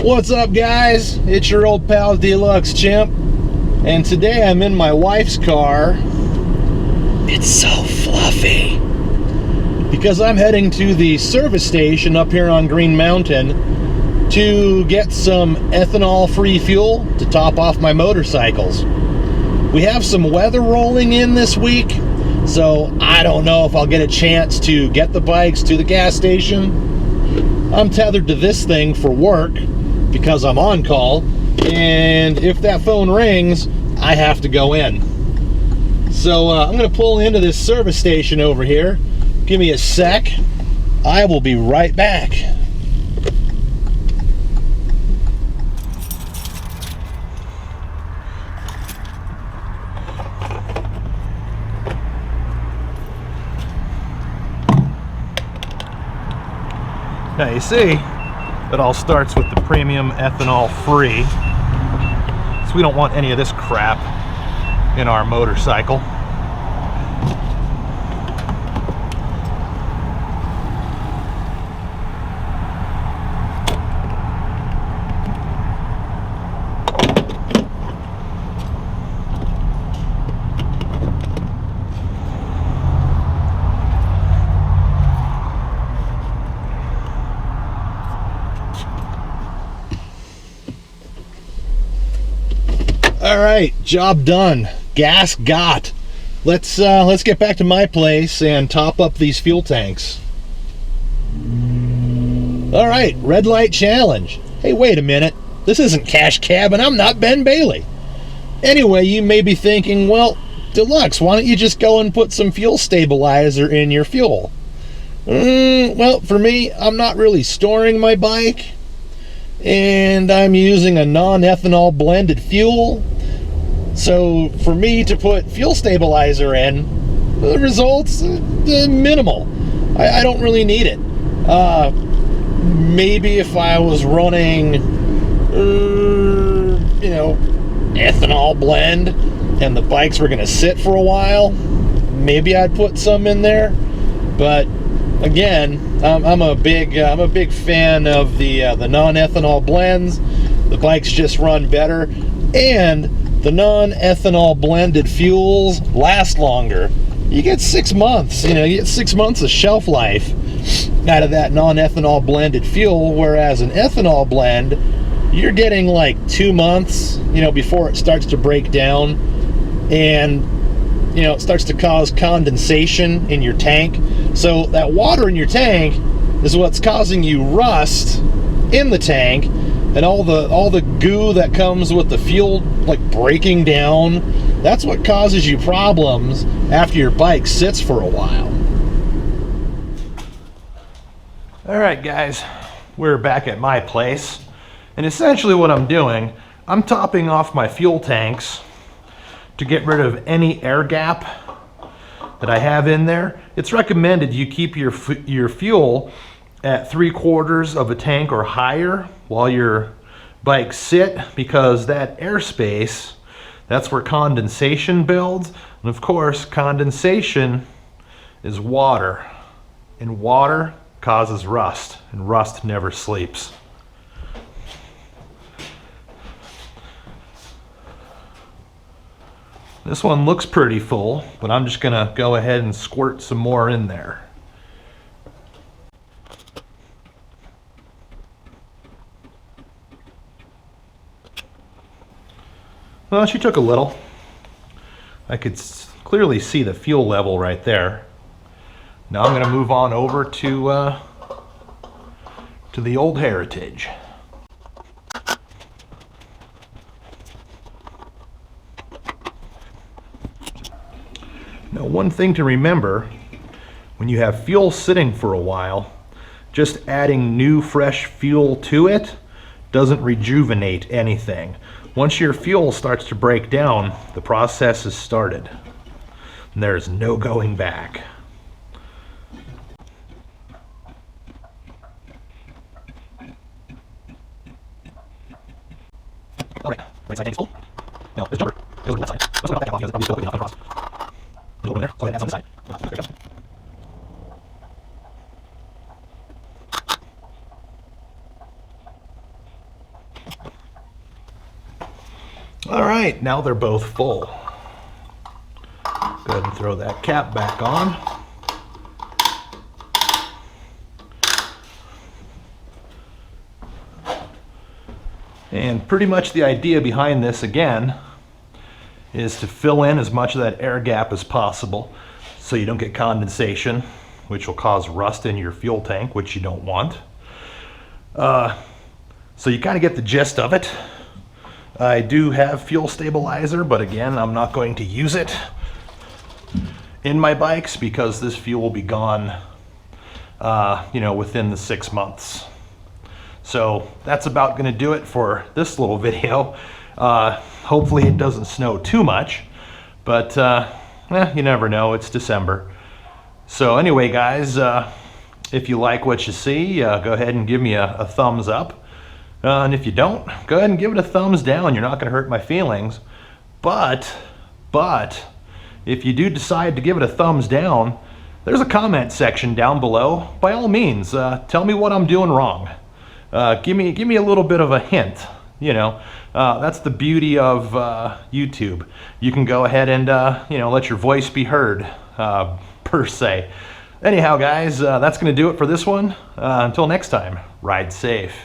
What's up, guys? It's your old pal Deluxe Chimp, and today I'm in my wife's car. It's so fluffy because I'm heading to the service station up here on Green Mountain to get some ethanol-free fuel to top off my motorcycles. We have some weather rolling in this week, so I don't know if I'll get a chance to get the bikes to the gas station. I'm tethered to this thing for work because I'm on call, and if that phone rings, I have to go in. So I'm going to pull into this service station over here. Give me a sec. I will be right back. Now you see, it all starts with the premium ethanol free. So we don't want any of this crap in our motorcycle. All right, job done. Gas got. Let's get back to my place and top up these fuel tanks. All right, red light challenge. Hey, wait a minute. This isn't Cash Cab, and I'm not Ben Bailey. Anyway, you may be thinking, well, Deluxe, why don't you just go and put some fuel stabilizer in your fuel? Well, for me, I'm not really storing my bike, and I'm using a non-ethanol blended fuel. So for me to put fuel stabilizer in, the results minimal. I don't really need it. Maybe if I was running, ethanol blend, and the bikes were going to sit for a while, maybe I'd put some in there. But again, I'm a big fan of the non-ethanol blends. The bikes just run better, and the non-ethanol blended fuels last longer. You get 6 months, you get 6 months of shelf life out of that non-ethanol blended fuel, whereas an ethanol blend, you're getting like 2 months, before it starts to break down, and it starts to cause condensation in your tank. So that water in your tank is what's causing you rust in the tank, and all the goo that comes with the fuel like breaking down, that's what causes you problems after your bike sits for a while. All right, guys, we're back at my place, and essentially what I'm doing, I'm topping off my fuel tanks to get rid of any air gap that I have in there. It's recommended you keep your fuel at 3/4 of a tank or higher while your bikes sit, because that airspace, that's where condensation builds. And of course, condensation is water, and water causes rust, and rust never sleeps. This one looks pretty full, but I'm just gonna go ahead and squirt some more in there. Well, she took a little. I could clearly see the fuel level right there. Now I'm gonna move on over to the old Heritage. Now, one thing to remember, when you have fuel sitting for a while, just adding new fresh fuel to it doesn't rejuvenate anything. Once your fuel starts to break down, the process is started, and there's no going back. All right, right side tank is full. Now, this jumper goes to the left side. Let's look at that off because it's probably still quickly enough across. There's a little bit in there, so I add some on this side. There it goes. right, now they're both full. Go ahead and throw that cap back on. And pretty much the idea behind this, again, is to fill in as much of that air gap as possible so you don't get condensation, which will cause rust in your fuel tank, which you don't want. So you kind of get the gist of it. I do have fuel stabilizer, but again, I'm not going to use it in my bikes because this fuel will be gone, within the 6 months. So that's about going to do it for this little video. Hopefully it doesn't snow too much, but you never know. It's December. So anyway, guys, if you like what you see, go ahead and give me a thumbs up. And if you don't, go ahead and give it a thumbs down. You're not going to hurt my feelings. But if you do decide to give it a thumbs down, there's a comment section down below. By all means, tell me what I'm doing wrong. Give me a little bit of a hint. That's the beauty of YouTube. You can go ahead and let your voice be heard, per se. Anyhow, guys, that's going to do it for this one. Until next time, ride safe.